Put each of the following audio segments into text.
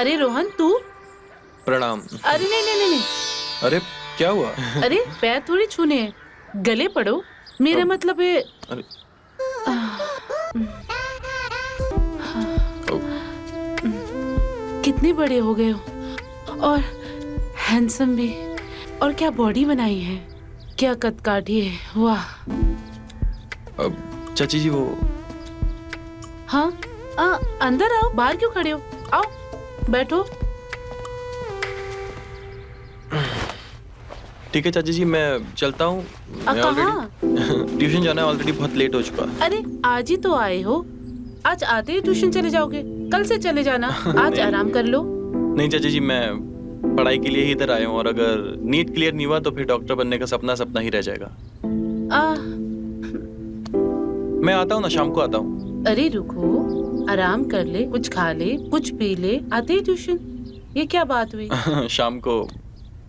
अरे रोहन तू। प्रणाम। अरे नहीं नहीं नहीं नहीं। अरे क्या हुआ? अरे पैर थोड़ी छूने हैं, गले पड़ो। मेरा मतलब है। अरे कितने बड़े हो गए हो और हैंडसम भी, और क्या बॉडी बनाई है, क्या कद काठी है, वाह। चाची जी वो हाँ अंदर आओ, बाहर क्यों खड़े हो, आओ बैठो। ठीक है चाची जी, मैं चलता हूँ। ट्यूशन जाना है, ऑलरेडी बहुत लेट हो चुका। अरे आज ही तो आए हो, आज आते ही ट्यूशन चले जाओगे, कल से चले जाना। आज आराम कर लो। नहीं चाची जी, मैं पढ़ाई के लिए ही इधर आया हूँ, और अगर नीट क्लियर नहीं हुआ तो फिर डॉक्टर बनने का सपना सपना ही रह जाएगा। मैं आता हूँ ना, शाम को आता हूँ। अरे रुको, आराम कर ले, कुछ खा ले, कुछ पी ले, आते ही ट्यूशन। ये क्या बात हुई? शाम को।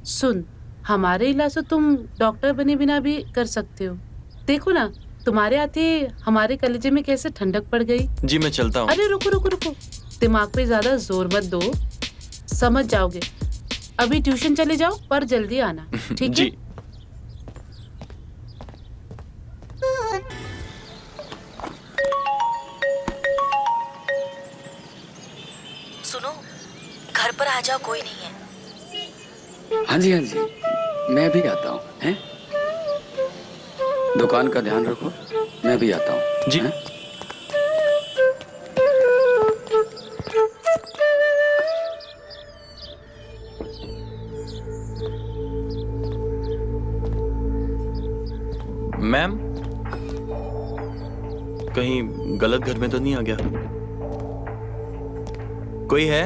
सुन, हमारे इलाज से तुम डॉक्टर बने बिना भी कर सकते हो। देखो ना, तुम्हारे आते हमारे कलेजे में कैसे ठंडक पड़ गई। जी मैं चलता हूँ। अरे रुको रुको रुको, दिमाग पे ज्यादा जोर मत दो, समझ जाओगे। अभी ट्यूशन चले जाओ, पर जल्दी आना, ठीक है? सुनो, घर पर आ जाओ, कोई नहीं है। हाँ जी, मैं भी आता हूँ। हैं? दुकान का ध्यान रखो, मैं भी आता हूँ। जी। मैम, कहीं गलत घर में तो नहीं आ गया? कोई है?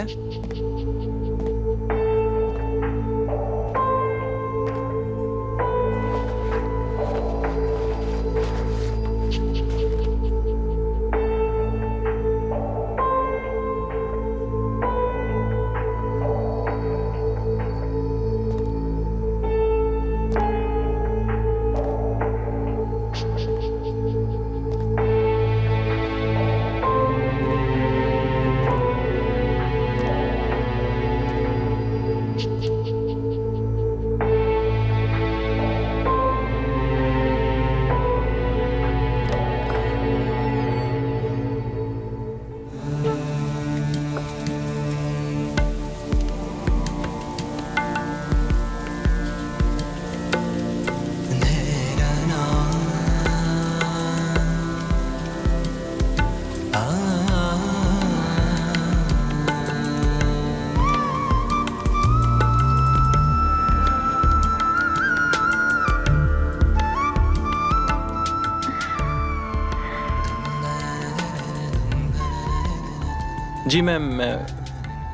जी मैम, मैं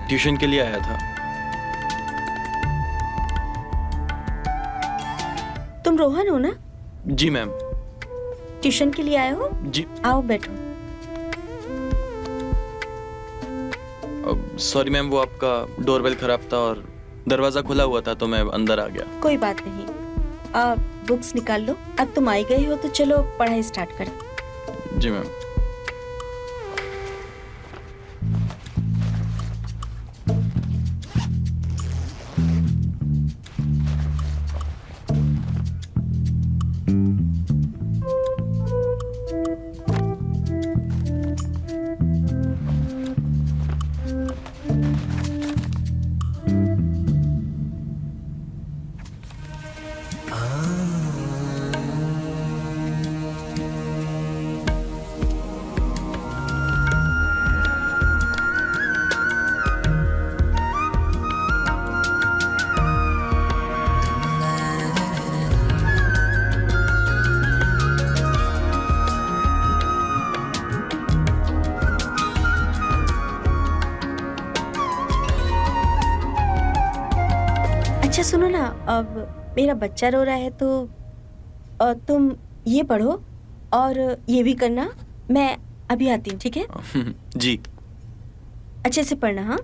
ट्यूशन के लिए आया था। तुम रोहन हो ना? जी मैम। ट्यूशन के लिए आए हो? जी। आओ बैठो। सॉरी मैम, वो आपका डोरबेल खराब था और दरवाजा खुला हुआ था तो मैं अंदर आ गया। कोई बात नहीं, बुक्स निकाल लो। अब तुम आई गई हो तो चलो पढ़ाई स्टार्ट करें। जी मैम। अच्छा सुनो ना, अब मेरा बच्चा रो रहा है तो तुम ये पढ़ो और ये भी करना। मैं अभी आती हूँ, ठीक है? जी। अच्छे से पढ़ना। हाँ।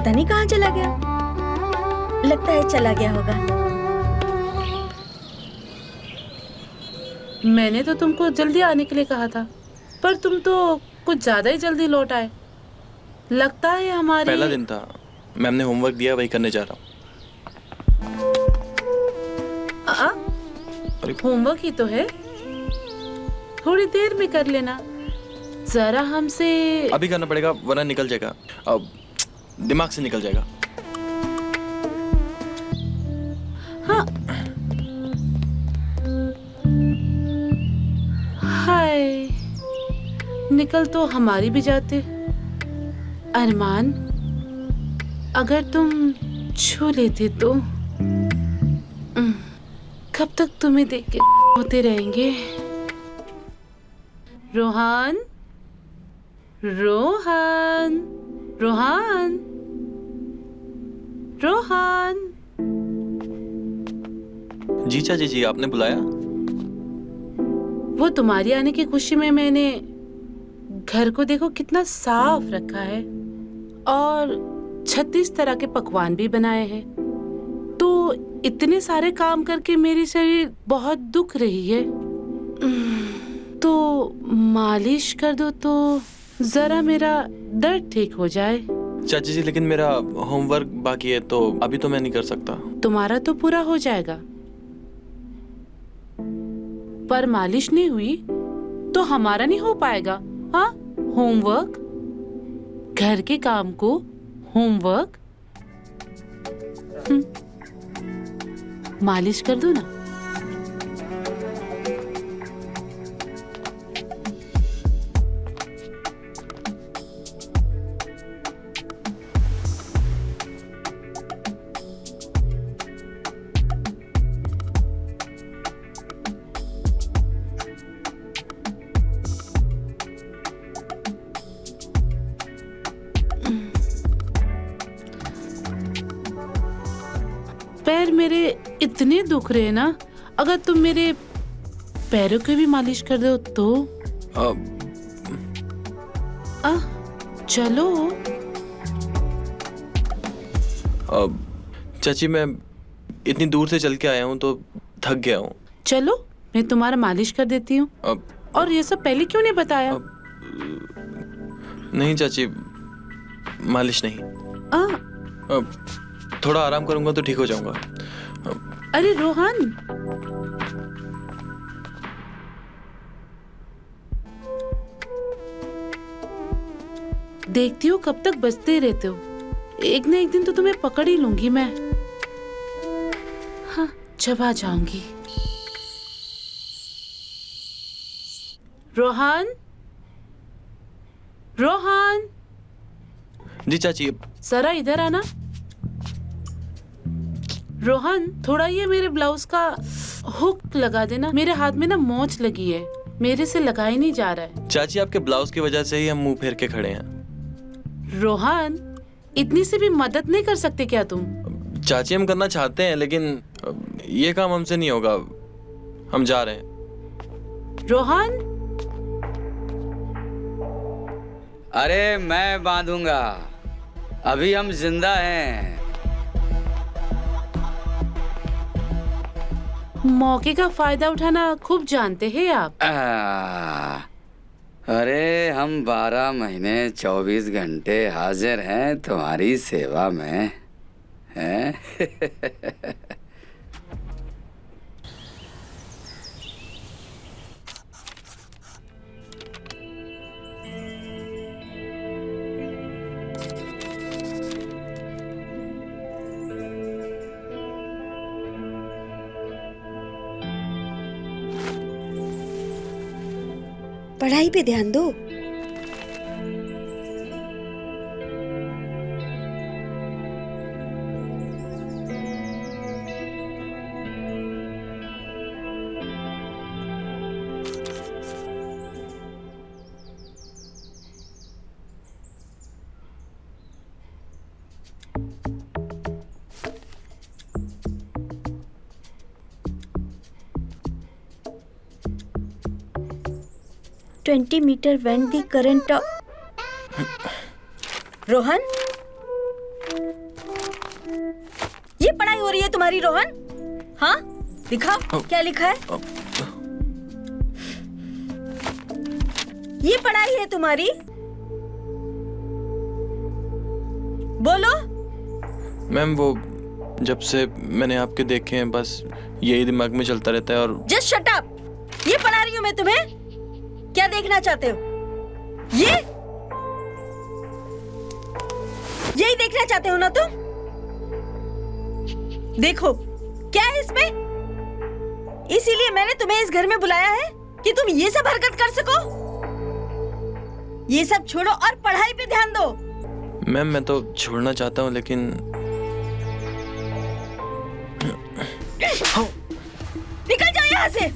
पता नहीं कहाँ चला गया। लगता है चला गया होगा। मैंने तो तुमको जल्दी आने के लिए कहा था, पर तुम तो कुछ ज्यादा ही जल्दी लौट आए। लगता है हमारी पहला दिन था, मैम ने होमवर्क दिया, वही करने जा रहा हूँ। अरे होमवर्क ही तो है, थोड़ी देर में कर लेना। जरा हमसे अभी करना पड़ेगा वरना निकल जाएगा, अब दिमाग से निकल जाएगा। हाँ। हाय, निकल तो हमारी भी जाते। अरमान, अगर तुम छू लेते तो कब तक तुम्हें देख के होते रहेंगे। रोहान, रोहान, रोहान, रोहान। जी चाची जी, आपने बुलाया? वो तुम्हारी आने की खुशी में मैंने घर को देखो कितना साफ रखा है और 36 तरह के पकवान भी बनाए हैं। तो इतने सारे काम करके मेरी शरीर बहुत दुख रही है, तो मालिश कर दो तो जरा मेरा दर्द ठीक हो जाए। चाची जी, लेकिन मेरा होमवर्क बाकी है तो अभी तो मैं नहीं कर सकता। तुम्हारा तो पूरा हो जाएगा, पर मालिश नहीं हुई तो हमारा नहीं हो पाएगा। हाँ, होमवर्क, घर के काम को होमवर्क। मालिश कर दो ना। पैर मेरे इतने दुख रहे ना, अगर तुम मेरे पैरों की भी मालिश कर दो तो। चलो। चाची, मैं इतनी दूर से चल के आया हूँ तो थक गया हूँ। चलो, मैं तुम्हारा मालिश कर देती हूँ। और ये सब पहले क्यों नहीं बताया? नहीं चाची, मालिश नहीं। थोड़ा आराम करूंगा तो ठीक हो जाऊंगा। अरे रोहन, देखती हो कब तक बचते रहते हो। एक ना एक दिन तो तुम्हें पकड़ ही लूंगी मैं। हाँ, चबा जाऊंगी। रोहन, रोहन। जी चाची। जरा इधर आना। रोहन, थोड़ा ये मेरे ब्लाउज का हुक लगा देना। मेरे हाथ में ना मोच लगी है, मेरे से लगा ही नहीं जा रहा है। चाची, आपके ब्लाउज की वजह से ही हम मुंह फेर के खड़े हैं। रोहन, इतनी सी भी मदद नहीं कर सकते क्या तुम? चाची, हम करना चाहते हैं लेकिन ये काम हमसे नहीं होगा। हम जा रहे हैं। रोहन। अरे मैं बांधूंगा, अभी हम जिंदा हैं। मौके का फायदा उठाना खूब जानते हैं आप। अरे हम 12 महीने 24 घंटे हाजिर हैं तुम्हारी सेवा में, हैं? पढ़ाई पे ध्यान दो। Twenty metre when the current Rohan, ये पढ़ाई हो रही है तुम्हारी रोहन? हाँ, दिखाओ क्या लिखा है। ये पढ़ाई है तुम्हारी? बोलो। मैम वो जब से मैंने आपके देखे हैं बस यही दिमाग में चलता रहता है और जस्ट शट अप। ये पढ़ा रही हूँ मैं तुम्हें। क्या देखना चाहते हो? यही देखना चाहते हो ना तुम? देखो क्या है इसमें। इसीलिए मैंने तुम्हें इस घर में बुलाया है कि तुम ये सब हरकत कर सको। ये सब छोड़ो और पढ़ाई पे ध्यान दो। मैम मैं तो छोड़ना चाहता हूँ लेकिन निकल जाओ यहाँ से,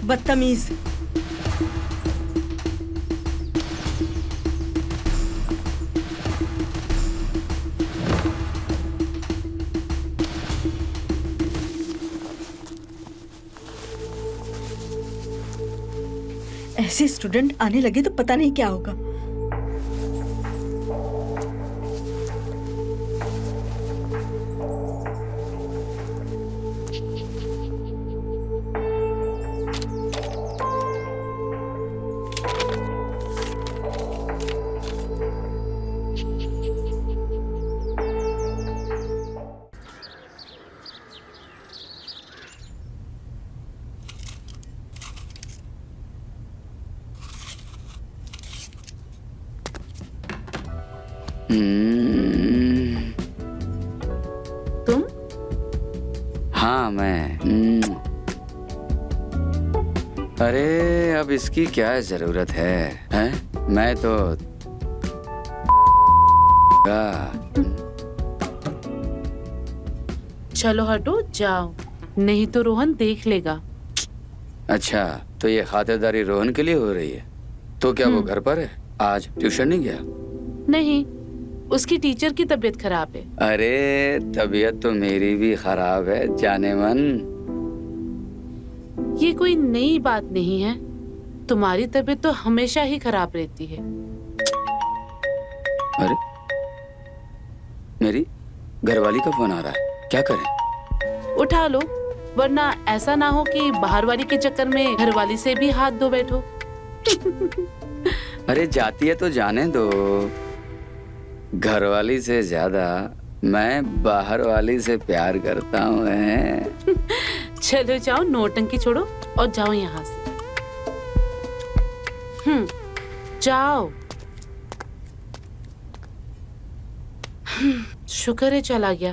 बदतमीज। ऐसे स्टूडेंट आने लगे तो पता नहीं क्या होगा। तुम? हाँ मैं। अरे अब इसकी क्या जरूरत है, हैं? मैं तो चलो हटो जाओ, नहीं तो रोहन देख लेगा। अच्छा तो ये खातिरदारी रोहन के लिए हो रही है? तो क्या वो घर पर है? आज ट्यूशन नहीं गया? नहीं, उसकी टीचर की तबीयत खराब है। अरे तबीयत तो मेरी भी खराब है जाने मन। ये कोई नई बात नहीं है, तुम्हारी तबीयत तो हमेशा ही खराब रहती है। अरे मेरी घरवाली का फोन आ रहा है, क्या करें? उठा लो, वरना ऐसा ना हो कि बाहर वाली के चक्कर में घरवाली से भी हाथ धो बैठो। अरे जाती है तो जाने दो। घरवाली से ज्यादा मैं बाहर वाली से प्यार करता हूँ। चलो जाओ, नौटंकी छोड़ो और जाओ यहाँ से। जाओ। शुक्र है चला गया।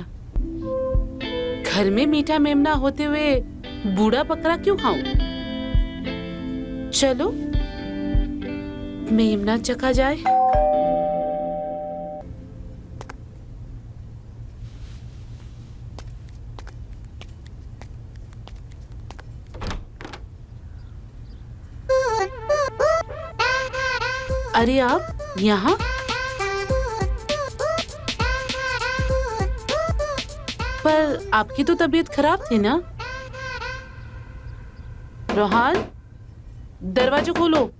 घर में मीठा मेमना होते हुए बूढ़ा बकरा क्यों खाऊं? चलो मेमना चखा जाए। अरे आप यहाँ? पर आपकी तो तबीयत खराब थी ना? रोहन, दरवाजा खोलो।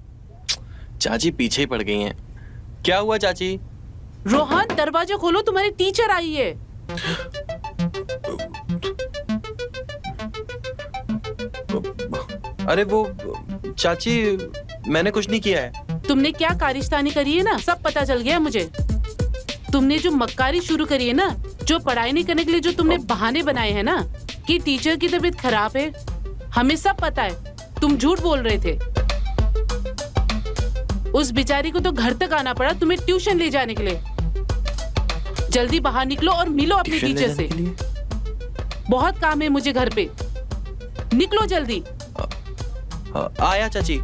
चाची पीछे ही पड़ गई हैं। क्या हुआ चाची? रोहन, दरवाजा खोलो, तुम्हारी टीचर आई है। अरे वो चाची, मैंने कुछ नहीं किया है। तुमने क्या कारिस्तानी करी है ना, सब पता चल गया मुझे। तुमने जो मक्कारी शुरू करी है ना, जो पढ़ाई नहीं करने के लिए जो तुमने बहाने बनाए हैं ना कि टीचर की तबीयत खराब है, हमें सब पता है। तुम झूठ बोल रहे थे। उस बेचारी को तो घर तक आना पड़ा तुम्हें ट्यूशन ले जाने के लिए। जल्दी बाहर निकलो और मिलो अपने टीचर से। बहुत काम है मुझे घर पे, निकलो जल्दी। आया चाची।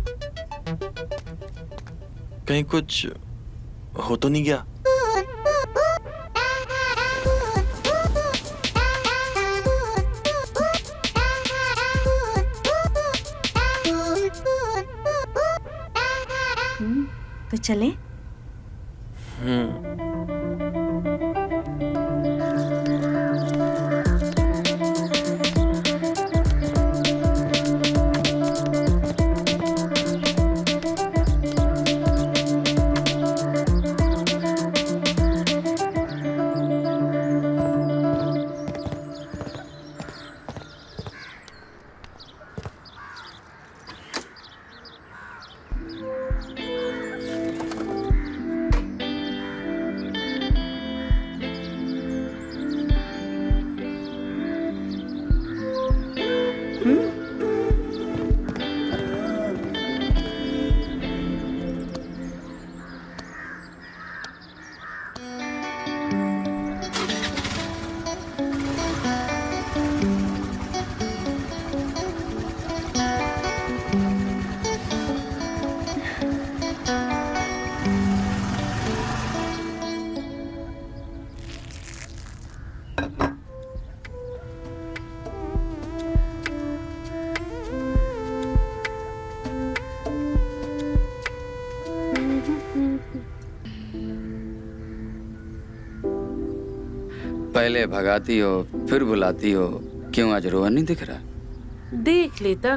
कहीं कुछ हो तो नहीं गया? तो चले? पहले भगाती हो फिर बुलाती हो, क्यों आज रोहन नहीं दिख रहा? देख लेता,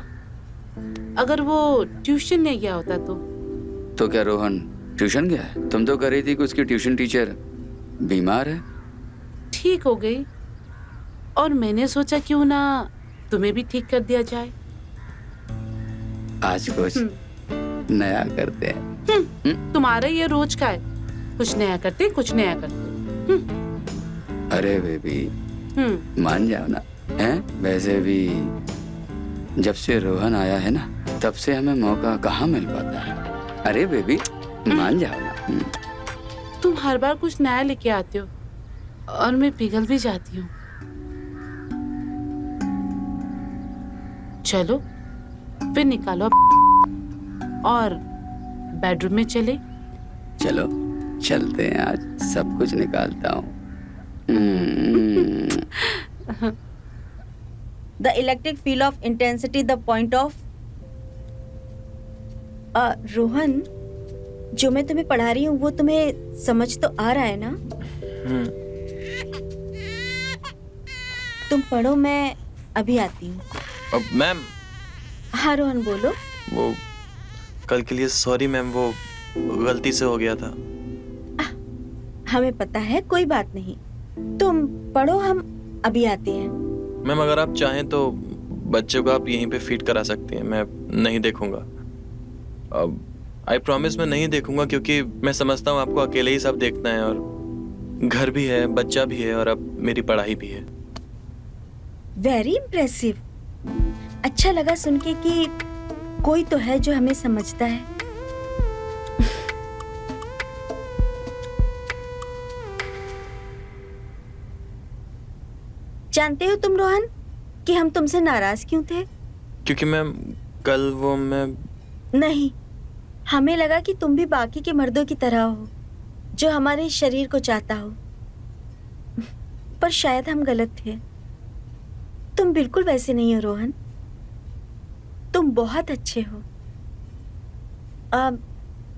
अगर वो ट्यूशन नहीं गया होता तो क्या रोहन ट्यूशन गया है? तुम तो कह रही थी कि उसकी ट्यूशन टीचर बीमार है। ठीक हो गई, और मैंने सोचा क्यों ना तुम्हें भी ठीक कर दिया जाए। आज कुछ नया करते हैं। तुम्हारा ये रोज का है, कुछ नया करते कुछ नया करते। अरे बेबी मान जाओ ना। हैं? वैसे भी जब से रोहन आया है ना, तब से हमें मौका कहाँ मिल पाता है। अरे बेबी मान जाओ ना। तुम हर बार कुछ नया लेके आते हो और मैं पिघल भी जाती हूँ। चलो फिर निकालो और बेडरूम में चले। चलो चलते हैं, आज सब कुछ निकालता हूँ। The electric field of intensity, the point of. Rohan, जो मैं तुम्हें पढ़ा रही हूँ वो तुम्हें समझ तो आ रहा है ना? तुम पढ़ो, मैं अभी आती हूँ। मैम। हाँ रोहन बोलो। वो कल के लिए सॉरी मैम, वो गलती से हो गया था। हमें पता है, कोई बात नहीं। तुम पढ़ो, हम अभी आते हैं। मैम अगर आप चाहें तो बच्चे को आप यहीं पे फीड करा सकती हैं, मैं नहीं देखूंगा। अब आई प्रॉमिस मैं नहीं देखूंगा, क्योंकि मैं समझता हूँ आपको अकेले ही सब देखना है, और घर भी है, बच्चा भी है, और अब मेरी पढ़ाई भी है। Very impressive. अच्छा लगा सुन के कि कोई तो है जो हमें समझता है। जानते हो तुम रोहन कि हम तुमसे नाराज क्यों थे? क्योंकि मैम कल वो मैं नहीं, हमें लगा कि तुम भी बाकी के मर्दों की तरह हो, जो हमारे शरीर को चाहता हो। पर शायद हम गलत थे। तुम बिल्कुल वैसे नहीं हो रोहन, तुम बहुत अच्छे हो।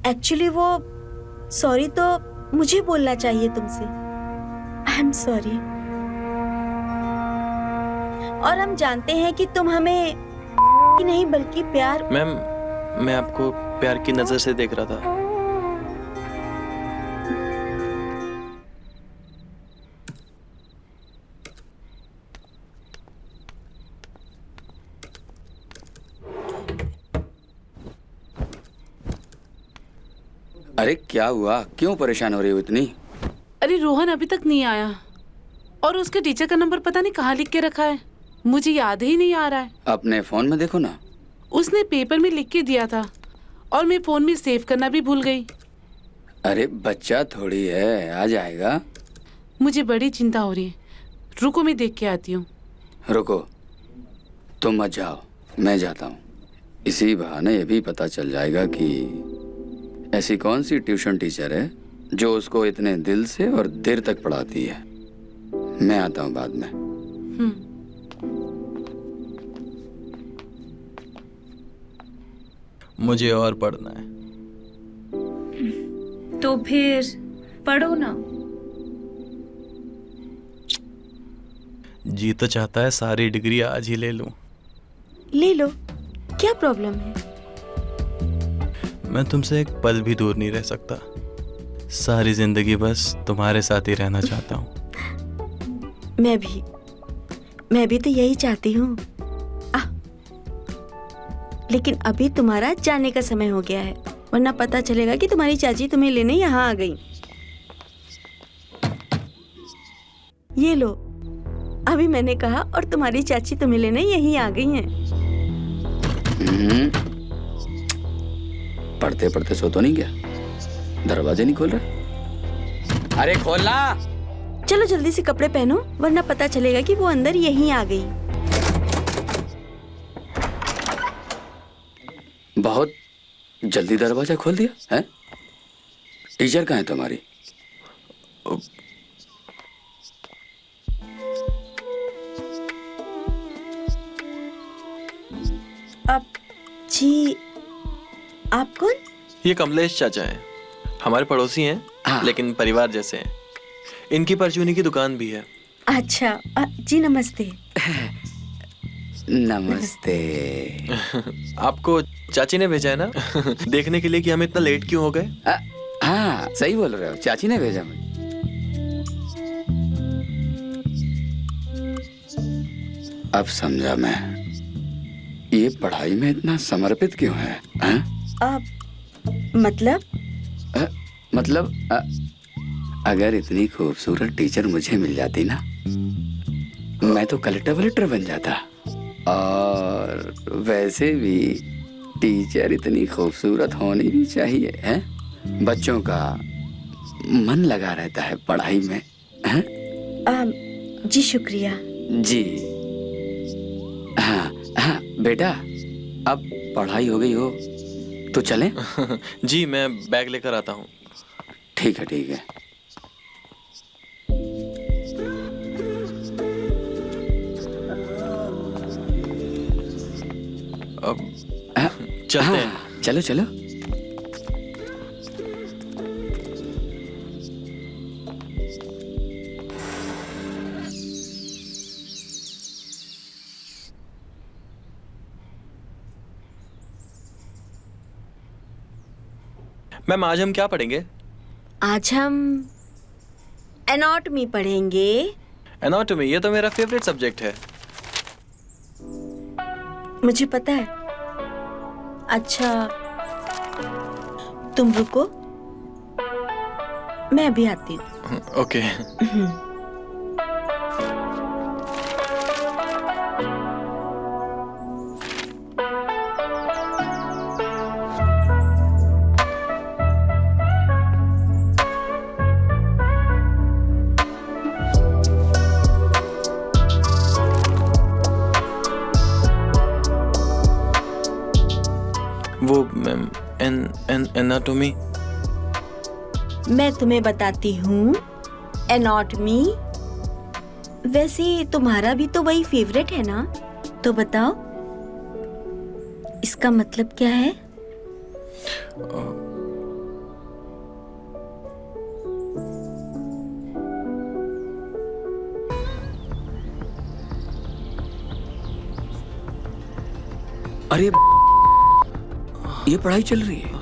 एक्चुअली वो सॉरी तो मुझे बोलना चाहिए तुमसे। I am sorry. और हम जानते हैं कि तुम हमें नहीं बल्कि प्यार। मैम मैं आपको प्यार की नजर से देख रहा था। अरे क्या हुआ, क्यों परेशान हो रही हो इतनी? अरे रोहन अभी तक नहीं आया, और उसके टीचर का नंबर पता नहीं कहाँ लिख के रखा है, मुझे याद ही नहीं आ रहा है। अपने फोन में देखो ना। उसने पेपर में लिख के दिया था और मैं फोन में सेव करना भी भूल गई। अरे बच्चा थोड़ी है, आ जाएगा। मुझे बड़ी चिंता हो रही है, रुको मैं देख के आती हूँ। रुको, तुम मत जाओ, मैं जाता हूँ। इसी बहाने ये भी पता चल जाएगा कि ऐसी कौन सी ट्यूशन टीचर है जो उसको इतने दिल से और देर तक पढ़ाती है। मैं आता हूँ बाद में। मुझे और पढ़ना है। तो फिर पढ़ो ना। जी तो चाहता है सारी डिग्री आज ही ले लूं। ले लो, क्या प्रॉब्लम है? मैं तुमसे एक पल भी दूर नहीं रह सकता। सारी जिंदगी बस तुम्हारे साथ ही रहना चाहता हूँ। मैं भी तो यही चाहती हूँ। लेकिन अभी तुम्हारा जाने का समय हो गया है, वरना पता चलेगा कि तुम्हारी चाची तुम्हें लेने यहाँ आ गई। ये लो, अभी मैंने कहा और तुम्हारी चाची तुम्हें लेने यहीं आ गई हैं। पढ़ते पढ़ते सो तो नहीं गया? दरवाजे नहीं खोल रहा? अरे खोलना। चलो जल्दी से कपड़े पहनो, वरना पता चलेगा कि वो अंदर यहीं आ गई। बहुत जल्दी दरवाजा खोल दिया है। टीचर कहाँ है तुम्हारी? अब जी, आप कौन? ये कमलेश चाचा हैं, हमारे पड़ोसी हैं। हाँ। लेकिन परिवार जैसे हैं। इनकी परचूनी की दुकान भी है। अच्छा जी नमस्ते। नमस्ते। आपको चाची ने भेजा है ना देखने के लिए कि हम इतना लेट क्यों हो गए। हाँ सही बोल रहे हो, चाची ने भेजा मुझे। अब समझा मैं, ये पढ़ाई में इतना समर्पित क्यों है? मतलब अगर इतनी खूबसूरत टीचर मुझे मिल जाती ना, मैं तो कलेक्टर बन जाता। और वैसे भी टीचर इतनी खूबसूरत होनी भी चाहिए, हैं? बच्चों का मन लगा रहता है पढ़ाई में, हैं? जी शुक्रिया। जी हाँ हाँ बेटा, अब पढ़ाई हो गई हो तो चलें? जी मैं बैग लेकर आता हूँ। ठीक है ठीक है। अब चलते हैं। चलो चलो। मैम आज हम क्या पढ़ेंगे? आज हम एनाटॉमी पढ़ेंगे। एनाटॉमी, ये तो मेरा फेवरेट सब्जेक्ट है। मुझे पता है। अच्छा तुम रुको, मैं अभी आती हूँ। ओके। वो मैम एनाटॉमी। मैं तुम्हें बताती हूँ एनाटॉमी। वैसे तुम्हारा भी तो वही फेवरेट है ना, तो बताओ इसका मतलब क्या है? अरे ये पढ़ाई चल रही है।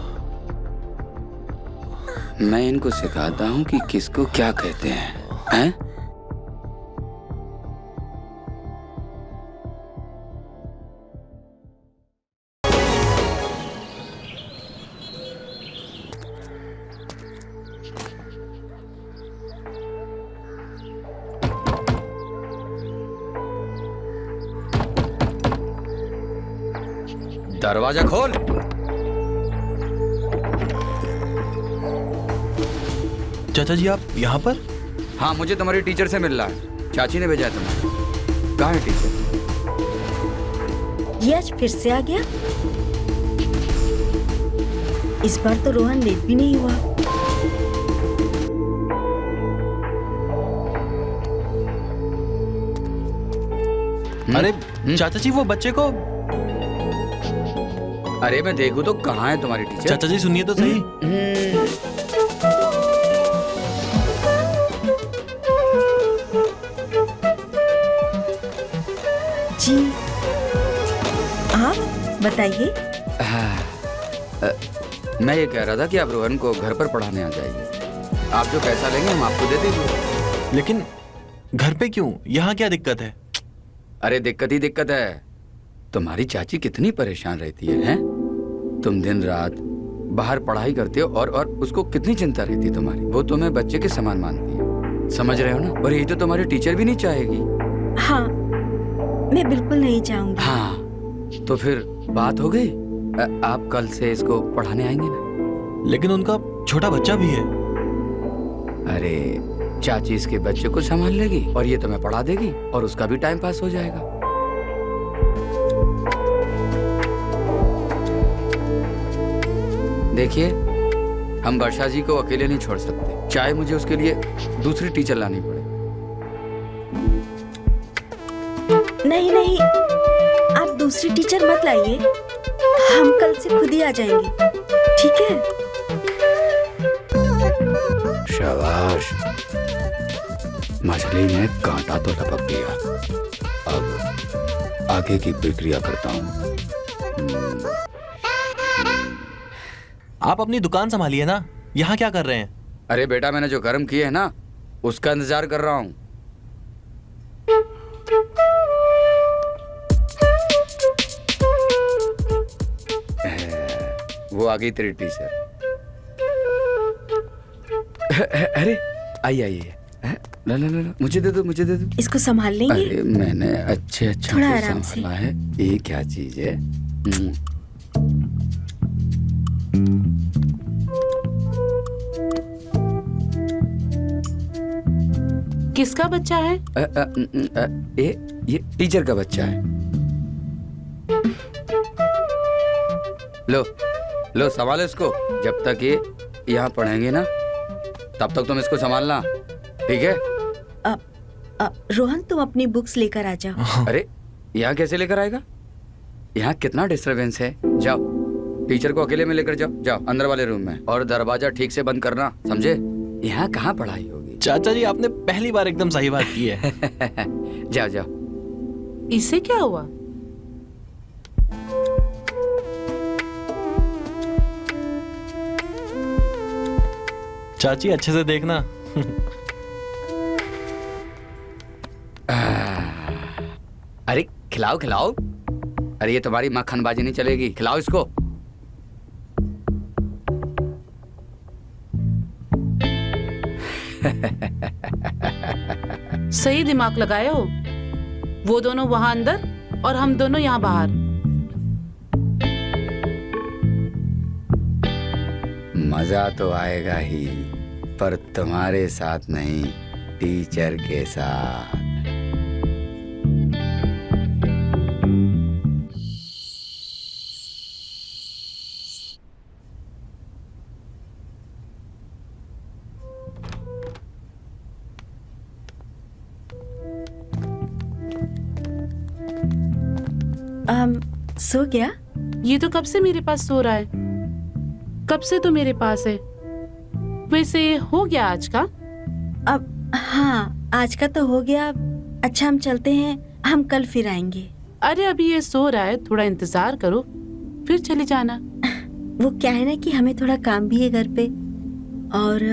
मैं इनको सिखाता हूँ कि किसको क्या कहते हैं? दरवाजा खोल। चाचा जी आप यहाँ पर? हाँ मुझे तुम्हारी टीचर से मिलना है, चाची ने भेजा है तुम्हें। कहाँ है टीचर? ये आज फिर से आ गया। इस बार तो रोहन लेट भी नहीं हुआ। अरे चाचा जी वो बच्चे को। अरे मैं देखूं तो कहाँ है तुम्हारी टीचर? चाचा जी सुनिए तो सही। जी आप बताइए। मैं ये कह रहा था कि आप रोहन को घर पर पढ़ाने आ जाइए। आप जो पैसा लेंगे हम आपको दे देंगे। लेकिन घर पे क्यों? यहाँ क्या दिक्कत है? अरे दिक्कत ही दिक्कत है। तुम्हारी चाची कितनी परेशान रहती है, हैं? तुम दिन रात बाहर पढ़ाई करते हो और उसको कितनी चिंता रहती है तुम्हारी। वो तुम्हें बच्चे के समान मानती है, समझ रहे हो ना? और यही तो तुम्हारी टीचर भी नहीं चाहेगी। हाँ मैं बिल्कुल नहीं चाहूंगी। हाँ तो फिर बात हो गई। आप कल से इसको पढ़ाने आएंगे ना? लेकिन उनका छोटा बच्चा भी है। अरे चाची इसके बच्चे को संभाल लेगी और ये तुम्हें पढ़ा देगी और उसका भी टाइम पास हो जाएगा। देखिए हम वर्षा जी को अकेले नहीं छोड़ सकते, चाहे मुझे उसके लिए दूसरी टीचर लानी पड़े। नहीं नहीं, आप दूसरी टीचर मत लाइए, हम कल से खुद ही आ जाएंगे, ठीक है? शाबाश, मछली ने कांटा तो टपक दिया, अब आगे की प्रक्रिया करता हूँ। आप अपनी दुकान संभालिए ना, यहाँ क्या कर रहे हैं? अरे बेटा, मैंने जो कर्म किए हैं ना, उसका इंतजार कर रहा हूँ। वो आ गई तेरी टीचर। अरे आइए आइए, ला ला ला, मुझे दे दो, मुझे दे दो। इसको संभाल लेंगे? अरे मैंने अच्छे थोड़ा आराम से। संभाला है। ये क्या चीज है? किसका बच्चा है? ये टीचर का बच्चा है। लो लो, संभालो इसको। जब तक ये यहाँ पढ़ेंगे ना, तब तक तुम इसको संभालना, ठीक है? रोहन, तुम अपनी बुक्स लेकर आ जाओ। अरे यहाँ कैसे लेकर आएगा? यहाँ कितना डिस्टरबेंस है। जाओ, टीचर को अकेले में लेकर जाओ। जाओ अंदर वाले रूम में, और दरवाजा ठीक से बंद करना, समझे? यहाँ कहाँ पढ़ाई होगी। चाचा जी, आपने पहली बार एकदम सही बात की है। जाओ जाओ। इसे क्या हुआ? चाची अच्छे से देखना। अरे खिलाओ खिलाओ। अरे ये तुम्हारी मक्खनबाजी नहीं चलेगी, खिलाओ इसको। सही दिमाग लगाए हो। वो दोनों वहां अंदर और हम दोनों यहाँ बाहर। मजा तो आएगा ही, पर तुम्हारे साथ नहीं, टीचर के साथ। सो गया? ये तो कब से मेरे पास सो रहा है, कब से तो मेरे पास है। वैसे हो गया आज का? अब हाँ, आज का तो हो गया। अच्छा, हम चलते हैं, हम कल फिर आएंगे। अरे अभी ये सो रहा है, थोड़ा इंतजार करो, फिर चले जाना। वो क्या है ना कि हमें थोड़ा काम भी है घर पे, और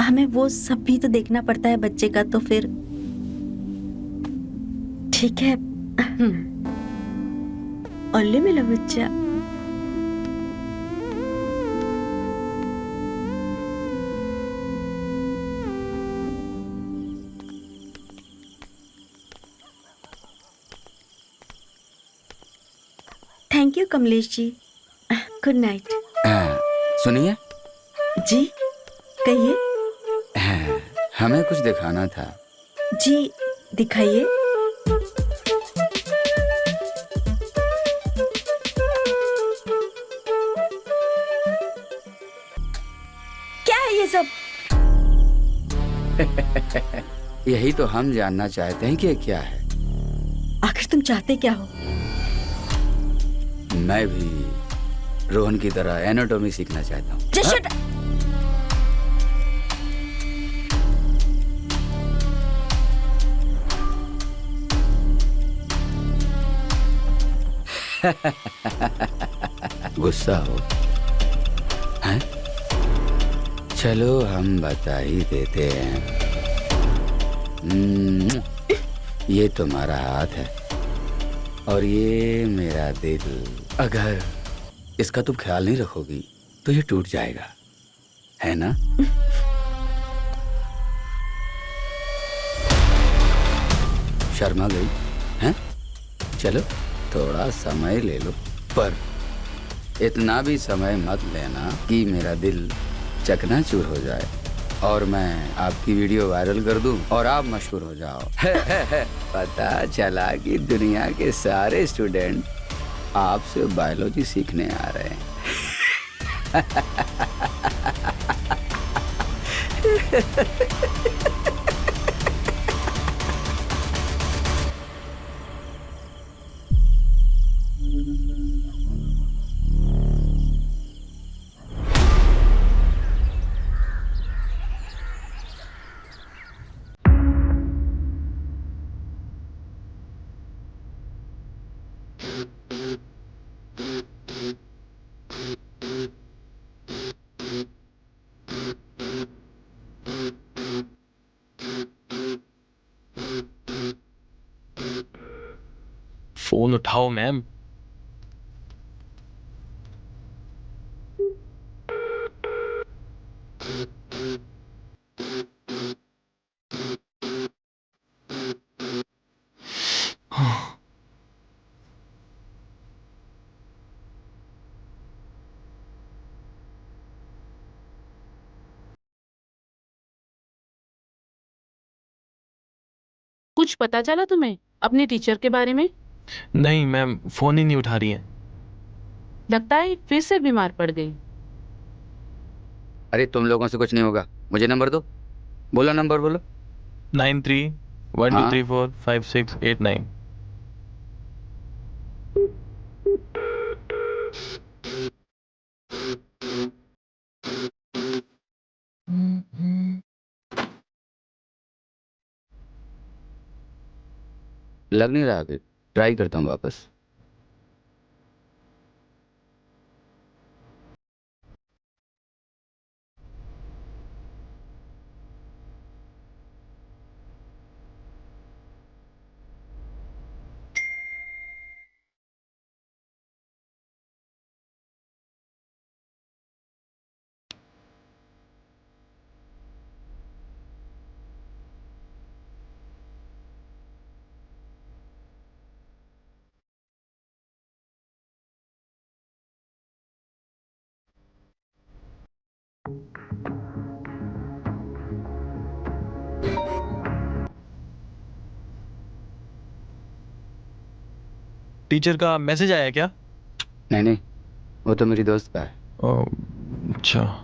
हमें वो सब भी तो देखना पड़ता है बच्चे का, तो फिर ठीक है। ओले मेरा बच्चा। Thank you Kamlesh ji. Good night. सुनिए जी, कहिए। हमें कुछ दिखाना था। जी दिखाइए। क्या है ये सब? यही तो हम जानना चाहते हैं कि ये क्या है। आखिर तुम चाहते क्या हो? मैं भी रोहन की तरह एनाटॉमी सीखना चाहता हूँ। Just shut up! गुस्सा हो हैं? चलो हम बता ही देते हैं। ये तुम्हारा हाथ है और ये मेरा दिल। अगर इसका तुम ख्याल नहीं रखोगी तो ये टूट जाएगा, है ना? शर्मा गई हैं? चलो थोड़ा समय ले लो, पर इतना भी समय मत लेना कि मेरा दिल चकनाचूर हो जाए और मैं आपकी वीडियो वायरल कर दूं और आप मशहूर हो जाओ। पता चला कि दुनिया के सारे स्टूडेंट आपसे बायोलॉजी सीखने आ रहे हैं। फोन उठाओ मैम। कुछ पता चला तुम्हें अपने टीचर के बारे में? नहीं मैम, फोन ही नहीं उठा रही है। लगता है फिर से बीमार पड़ गई। अरे तुम लोगों से कुछ नहीं होगा, मुझे नंबर दो। बोलो नंबर बोलो। 9312345689। लग नहीं रहा अभी, ट्राई करता हूँ वापस। टीचर का मैसेज आया क्या? नहीं नहीं, वो तो मेरी दोस्त का है। अच्छा।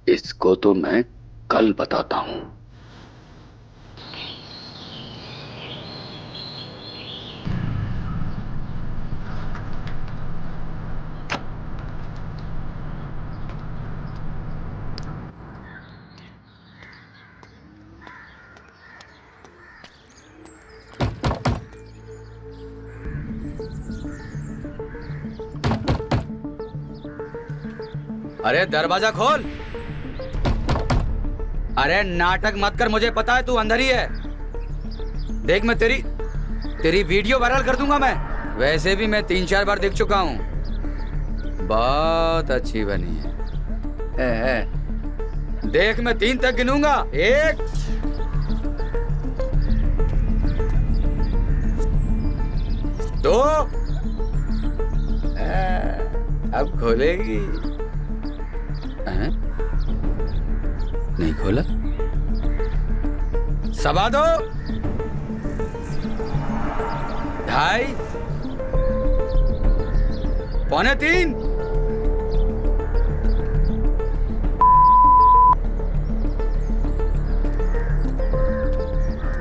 इसको तो मैं कल बताता हूँ। अरे दरवाजा खोल। अरे नाटक मत कर, मुझे पता है तू अंदर ही है। देख मैं तेरी वीडियो वायरल कर दूंगा मैं। वैसे भी मैं 3-4 बार देख चुका हूँ। बहुत अच्छी बनी है। देख मैं 3 तक गिनूंगा। 1 2। अब खोलेगी? नहीं खोला। 2.25 2.5 2.75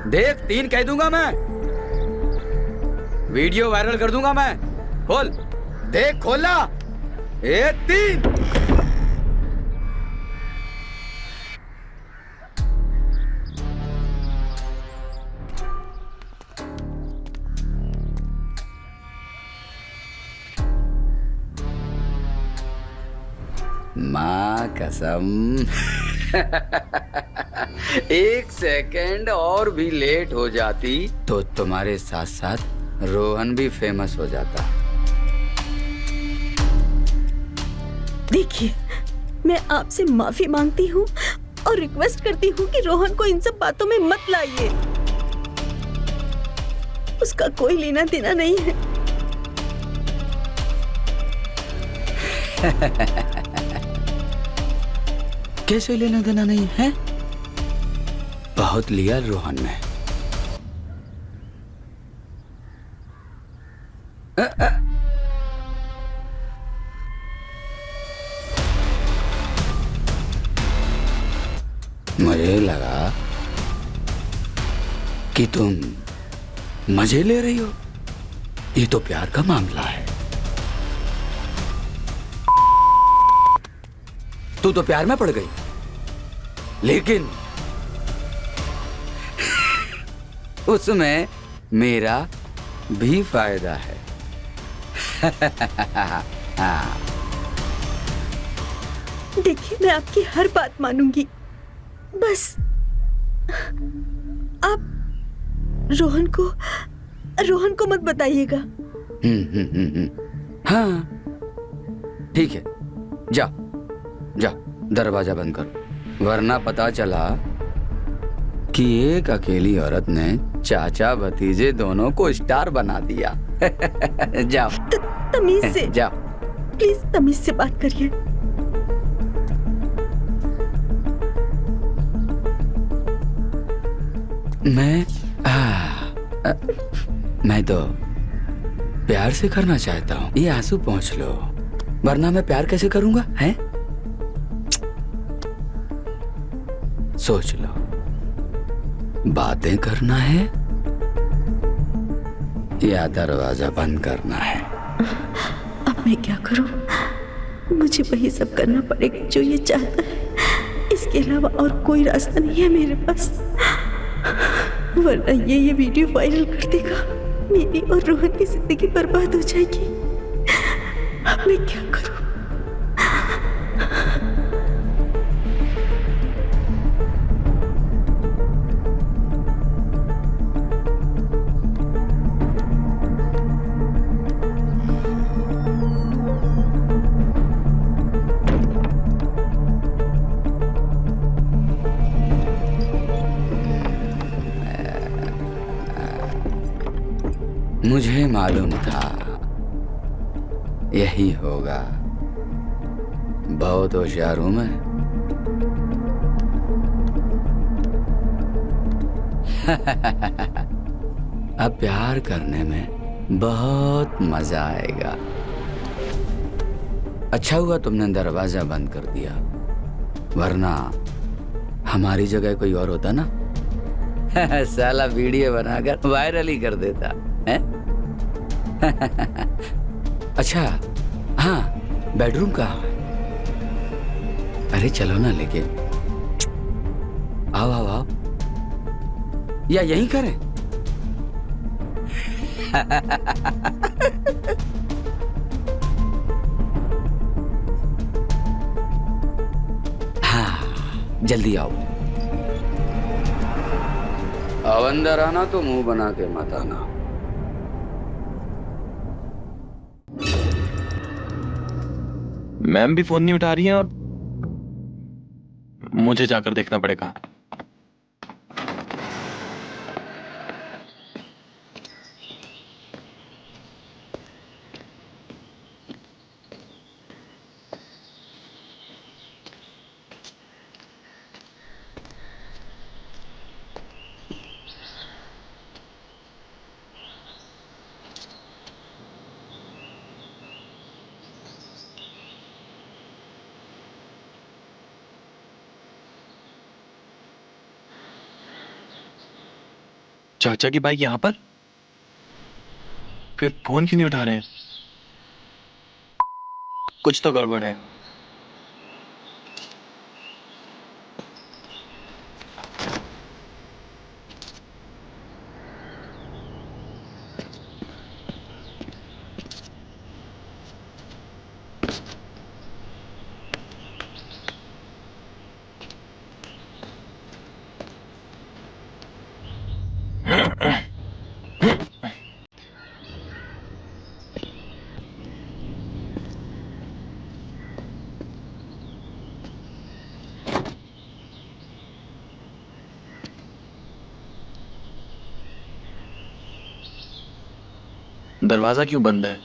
देख 3 कह दूंगा मैं। वीडियो वायरल कर दूंगा मैं। खोल, देख खोला। 3। माँ कसम। 1 सेकंड और भी लेट हो जाती तो तुम्हारे साथ साथ रोहन भी फेमस हो जाता। देखिए, मैं आपसे माफी मांगती हूँ और रिक्वेस्ट करती हूँ कि रोहन को इन सब बातों में मत लाइए। उसका कोई लेना देना नहीं है। कैसे लेना देना नहीं है? बहुत लिया रोहन ने। मुझे लगा कि तुम मजे ले रही हो। ये तो प्यार का मामला है। तू तो प्यार में पड़ गई, लेकिन उसमें मेरा भी फायदा है। हाँ। देखिए, मैं आपकी हर बात मानूंगी, बस आप रोहन को मत बताइएगा। हाँ ठीक है, जा दरवाजा बंद कर, वरना पता चला कि एक अकेली औरत ने चाचा भतीजे दोनों को स्टार बना दिया। जाओ। तमीज से जाओ, प्लीज, तमीज से बात करिए। मैं तो प्यार से करना चाहता हूँ। ये आंसू पहुँच लो, वरना मैं प्यार कैसे करूँगा, हैं? सोच लो, बातें करना है या दरवाजा बंद करना है? अब मैं क्या करूं? मुझे वही सब करना पड़ेगा जो ये चाहता है। इसके अलावा और कोई रास्ता नहीं है मेरे पास, वरना ये वीडियो वायरल कर देगा। मेरी और रोहन की जिंदगी बर्बाद हो जाएगी। अब मैं क्या करूं? मुझे मालूम था यही होगा। बहुत होशियार हूं मैं। अब प्यार करने में बहुत मजा आएगा। अच्छा हुआ तुमने दरवाजा बंद कर दिया, वरना हमारी जगह कोई और होता ना, साला वीडियो बनाकर वायरल ही कर देता है। अच्छा हाँ, बेडरूम कहाँ है? अरे चलो ना लेके। आओ आओ आओ, या यहीं करें? हाँ जल्दी आओ। अब अंदर आना तो मुंह बना के मत आना। मैम भी फोन नहीं उठा रही है और मुझे जाकर देखना पड़ेगा। चाचा की बाइक यहाँ पर, फिर फोन क्यों नहीं उठा रहे हैं? कुछ तो गड़बड़ है। दरवाजा क्यों बंद है?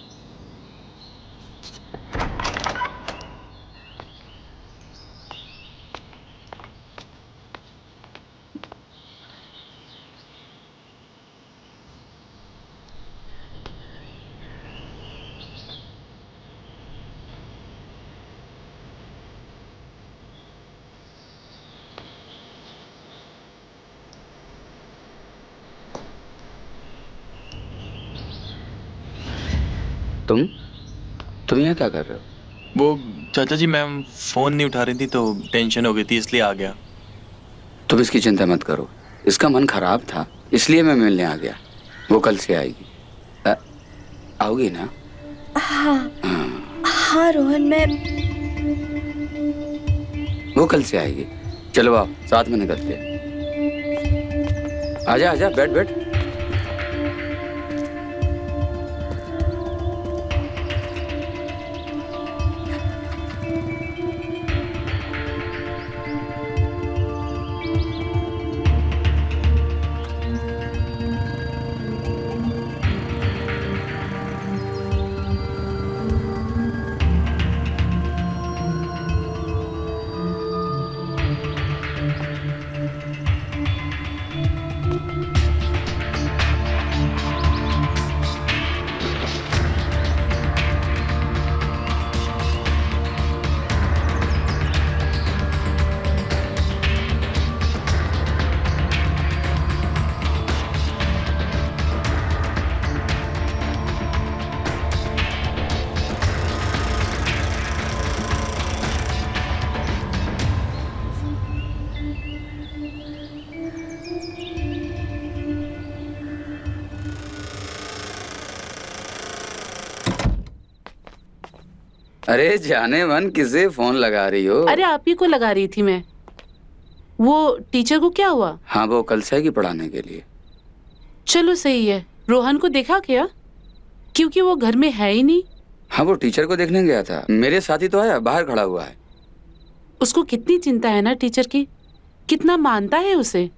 तुम यहाँ क्या कर रहे हो? वो चाचा जी, मैम फोन नहीं उठा रही थी तो टेंशन हो गई थी, इसलिए आ गया। तुम इसकी चिंता मत करो, इसका मन खराब था इसलिए मैं मिलने आ गया, वो कल से आएगी। आओगी ना? हाँ हाँ रोहन, मैं वो कल से आएगी। चलो आओ साथ में निकलते हैं। आजा आजा, बैठ बैठ। अरे जाने मन, किसे फोन लगा रही हो? अरे आप ही को लगा रही थी मैं। वो टीचर को क्या हुआ? हाँ, वो कल से आएगी पढ़ाने के लिए। चलो सही है। रोहन को देखा क्या? क्योंकि वो घर में है ही नहीं। हाँ, वो टीचर को देखने गया था। मेरे साथ ही तो आया, बाहर खड़ा हुआ है। उसको कितनी चिंता है ना टीचर की, कितना मानता है उसे।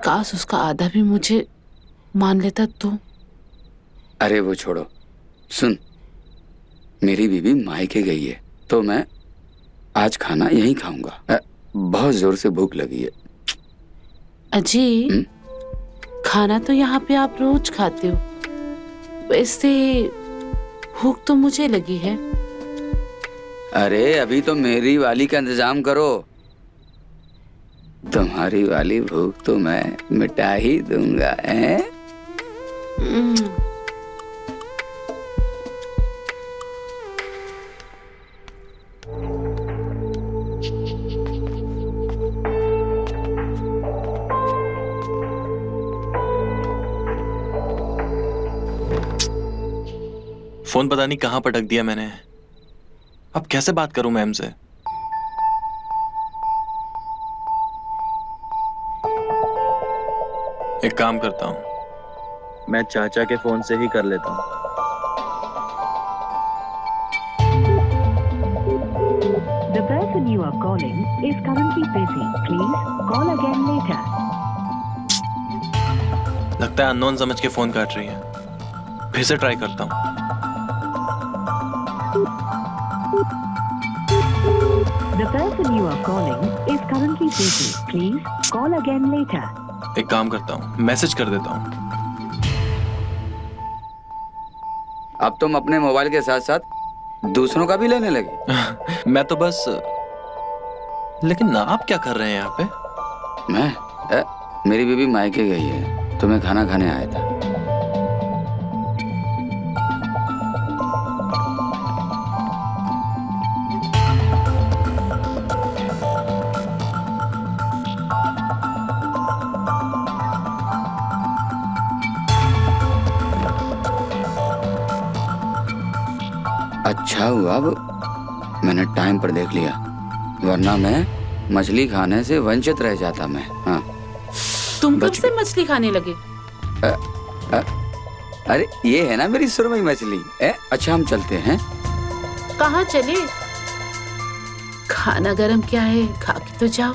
काश उसका आधा भी मुझे मान लेता तो। अरे वो छोड़ो, सुन, मेरी बीबी मायके गई है तो मैं आज खाना यहीं खाऊंगा। बहुत जोर से भूख लगी है। अजी, खाना तो यहाँ पे आप रोज खाते हो, वैसे भूख तो मुझे लगी है। अरे अभी तो मेरी वाली का इंतजाम करो, तुम्हारी वाली भूख तो मैं मिटा ही दूंगा। फोन पता नहीं कहाँ पटक दिया मैंने। अब कैसे बात करूं मैम से? एक काम करता हूं, मैं चाचा के फोन से ही कर लेता हूँ। The person you are calling is currently busy. Please call again later. लगता है अननोन समझ के फोन काट रही है। फिर से ट्राई करता हूं। The person you are calling is currently busy. Please call again later. एक काम करता हूं, मैसेज कर देता हूं। अब तुम अपने मोबाइल के साथ साथ दूसरों का भी लेने लगे। मैं तो बस, लेकिन आप क्या कर रहे हैं यहाँ पे? मेरी बीबी मायके गई है तो मैं खाना खाने आया था। अच्छा हुआ अब मैंने टाइम पर देख लिया, वरना मैं मछली खाने से वंचित रह जाता मैं। हाँ, तुम कब से मछली खाने लगे? अरे ये है ना मेरी सुरमई मछली। अच्छा हम चलते हैं। कहाँ चले? खाना गरम क्या है, खा के तो जाओ।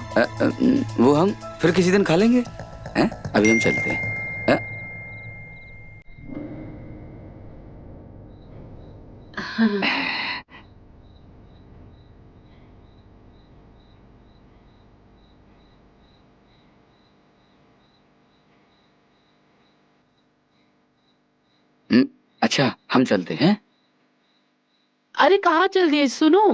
वो हम फिर किसी दिन खा लेंगे। अभी हम चलते हैं। अच्छा हम चलते हैं। अरे कहाँ चल दिए, सुनो।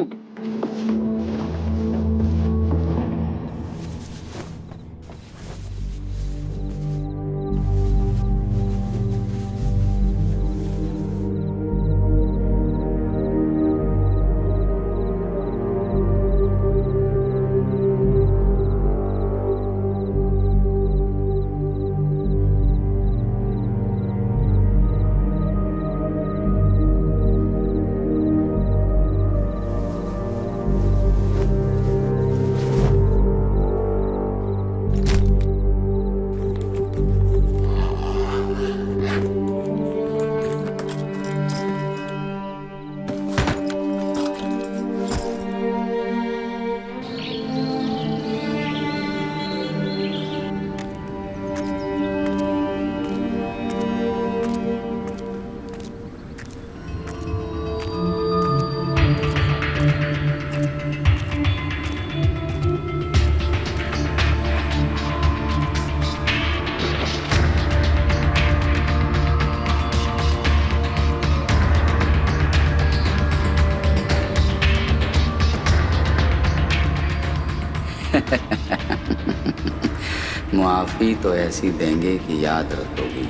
माफी तो ऐसी देंगे कि याद रखोगी।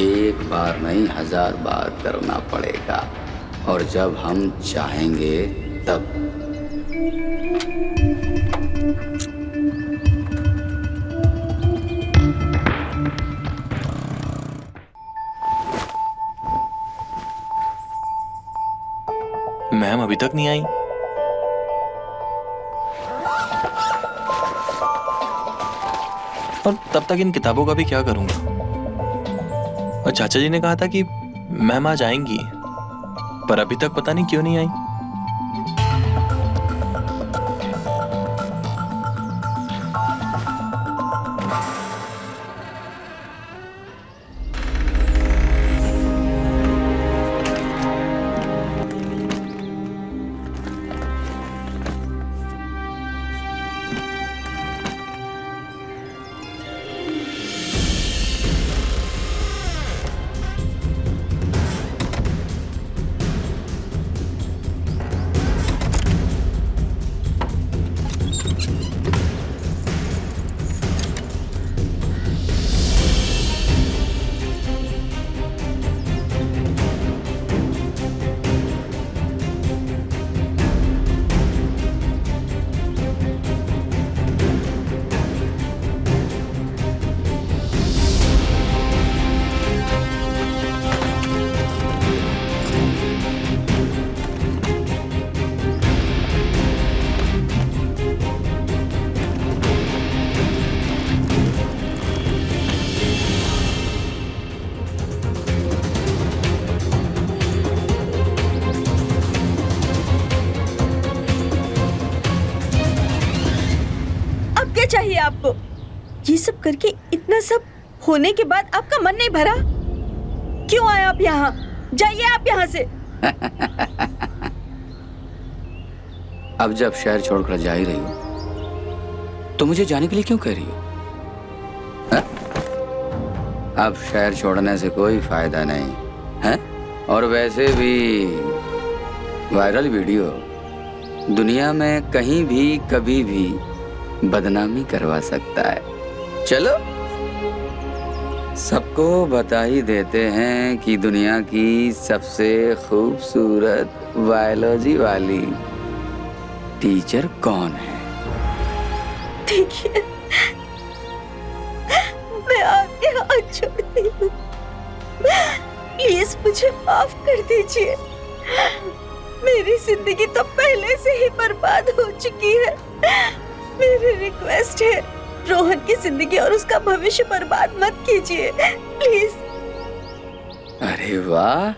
एक बार नहीं 1000 बार करना पड़ेगा, और जब हम चाहेंगे तब। मैम अभी तक नहीं आई। और तब तक इन किताबों का भी क्या करूंगा। और चाचा जी ने कहा था कि मैम आज आएंगी, पर अभी तक पता नहीं क्यों नहीं आई। चाहिए आपको? ये सब करके इतना सब होने के बाद आपका मन नहीं भरा? क्यों आए आप यहाँ? जाइए आप यहाँ से। अब जब शहर छोड़कर जा ही रही हो तो मुझे जाने के लिए क्यों कह रही हो? हा? अब शहर छोड़ने से कोई फायदा नहीं है, और वैसे भी वायरल वीडियो दुनिया में कहीं भी कभी भी बदनामी करवा सकता है। चलो सबको बता ही देते हैं कि दुनिया की सबसे खूबसूरत बायोलॉजी वाली टीचर कौन है। देखिए, मैं आपके हाथ छोड़ती हूँ, प्लीज मुझे माफ कर दीजिए। मेरी जिंदगी तो पहले से ही बर्बाद हो चुकी है। मेरी रिक्वेस्ट है, रोहन की जिंदगी और उसका भविष्य बर्बाद मत कीजिए, प्लीज। अरे वाह,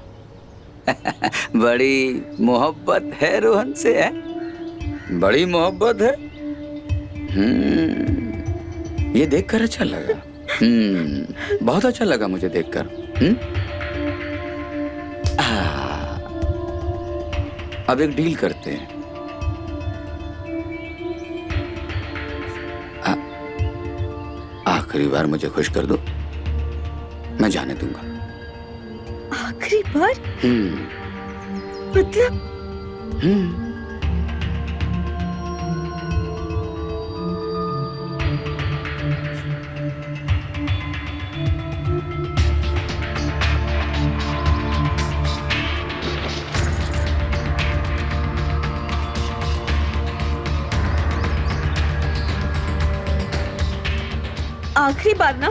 बड़ी मोहब्बत है रोहन से, है? बड़ी मोहब्बत है। ये देखकर अच्छा लगा। बहुत अच्छा लगा मुझे देखकर। अब एक डील करते हैं। आखिरी बार मुझे खुश कर दो, मैं जाने दूंगा। आखिरी बार? मतलब? आखिरी बार ना?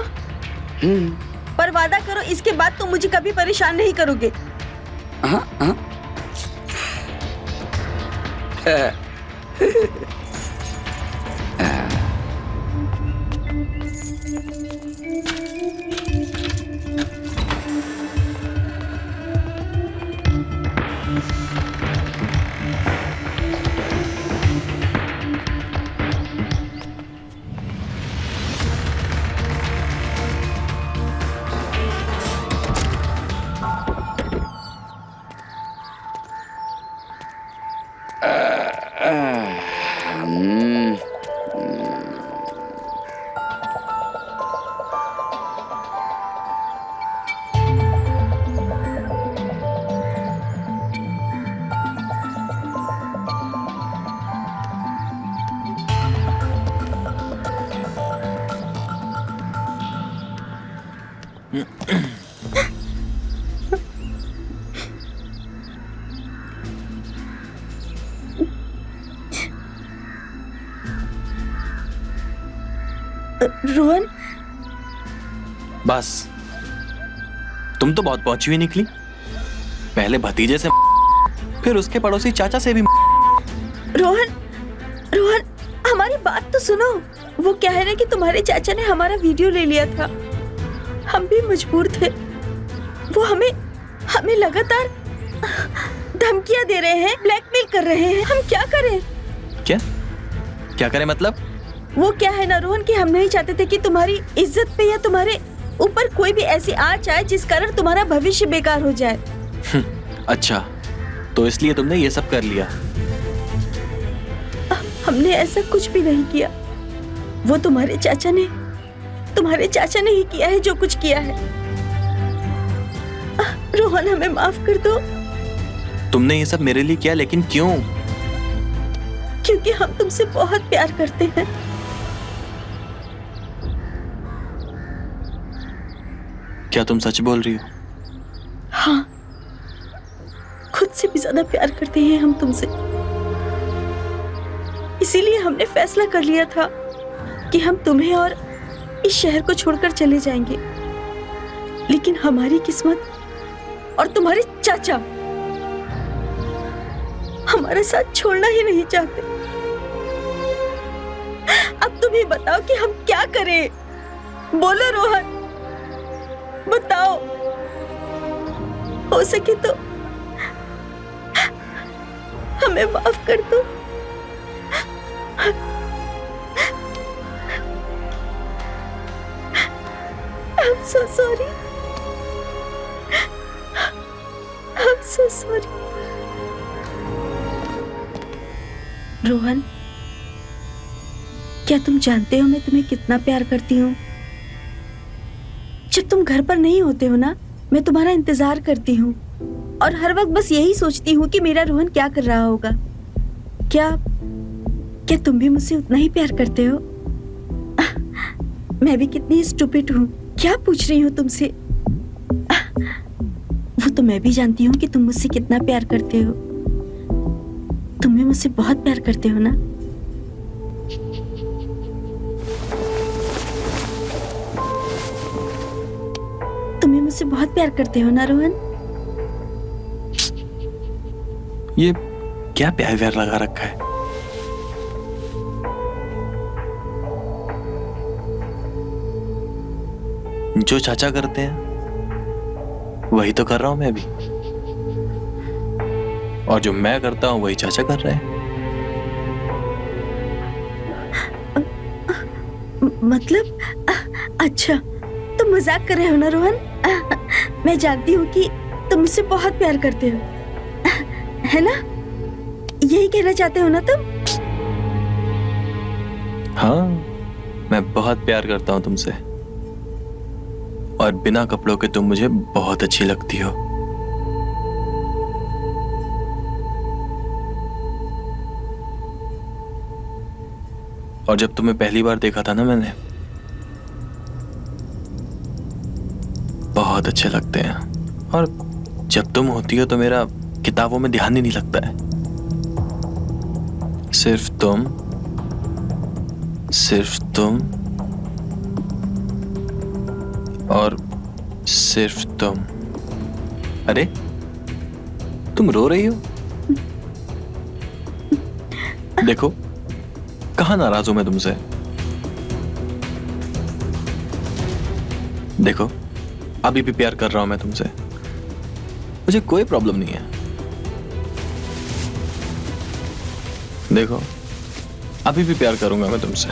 पर वादा करो इसके बाद तुम मुझे कभी परेशान नहीं करोगे। हाँ। रोहन, बस तुम तो बहुत पहुंची हुई निकली। पहले भतीजे से, फिर उसके पड़ोसी चाचा से भी। रोहन, रोहन, हमारी बात तो सुनो। वो क्या है ना कि तुम्हारे चाचा ने हमारा वीडियो ले लिया था। हम भी मजबूर थे। वो हमें लगातार धमकियां दे रहे हैं, ब्लैकमेल कर रहे हैं। हम क्या करें? क्या करें मतलब? वो क्या है ना रोहन कि हम नहीं चाहते थे कि तुम्हारी इज्जत पे या तुम्हारे ऊपर कोई भी ऐसी आंच आए जिस कारण तुम्हारा भविष्य बेकार हो जाए। अच्छा, तो इसलिए तुमने ये सब कर लिया? हमने ऐसा कुछ भी नहीं किया। वो तुम्हारे चाचा ने ही किया है जो कुछ किया है। रोहन, हमें माफ कर दो। तुमने ये सब मेरे लिए किया, लेकिन क्यों? क्योंकि हम तुमसे बहुत प्यार करते हैं। क्या तुम सच बोल रही हो? हाँ, खुद से भी ज्यादा प्यार करते हैं हम तुमसे। इसीलिए हमने फैसला कर लिया था कि हम तुम्हें और इस शहर को छोड़कर चले जाएंगे। लेकिन हमारी किस्मत और तुम्हारे चाचा हमारा साथ छोड़ना ही नहीं चाहते। अब तुम ही बताओ कि हम क्या करें। बोलो रोहन, बताओ। हो सके तो हमें माफ कर दो। I'm so sorry. I'm so sorry. Rohan, क्या तुम जानते हो मैं तुम्हें कितना प्यार करती हूँ? जब तुम घर पर नहीं होते हो ना, मैं तुम्हारा इंतजार करती हूँ और हर वक्त बस यही सोचती हूँ कि मेरा रोहन क्या कर रहा होगा। क्या तुम भी मुझसे उतना ही प्यार करते हो? मैं भी कितनी स्टूपिड हूँ। क्या पूछ रही हूँ तुमसे? वो तो मैं भी जानती हूँ कि तुम मुझसे कितना प्यार करते हो। तुम भी मुझसे बहुत प्यार करते हो ना? तुम भी मुझसे बहुत प्यार करते हो ना रोहन? ये क्या प्यार व्यार लगा रखा है? जो चाचा करते हैं वही तो कर रहा हूं मैं भी, और जो मैं करता हूं वही चाचा कर रहे हैं। मतलब अच्छा, तुम मजाक कर रहे हो ना रोहन? मैं जानती हूँ कि तुम मुझसे बहुत प्यार करते हो, है ना? यही कहना चाहते हो ना तुम? हाँ, मैं बहुत प्यार करता हूं तुमसे, और बिना कपड़ों के तुम मुझे बहुत अच्छी लगती हो। और जब तुम्हें पहली बार देखा था ना मैंने, बहुत अच्छे लगते हैं। और जब तुम होती हो तो मेरा किताबों में ध्यान ही नहीं लगता है। सिर्फ तुम और सिर्फ तुम। अरे, तुम रो रही हो? देखो, कहाँ नाराज हूं मैं तुमसे। देखो, अभी भी प्यार कर रहा हूं मैं तुमसे। मुझे कोई प्रॉब्लम नहीं है। देखो, अभी भी प्यार करूंगा मैं तुमसे।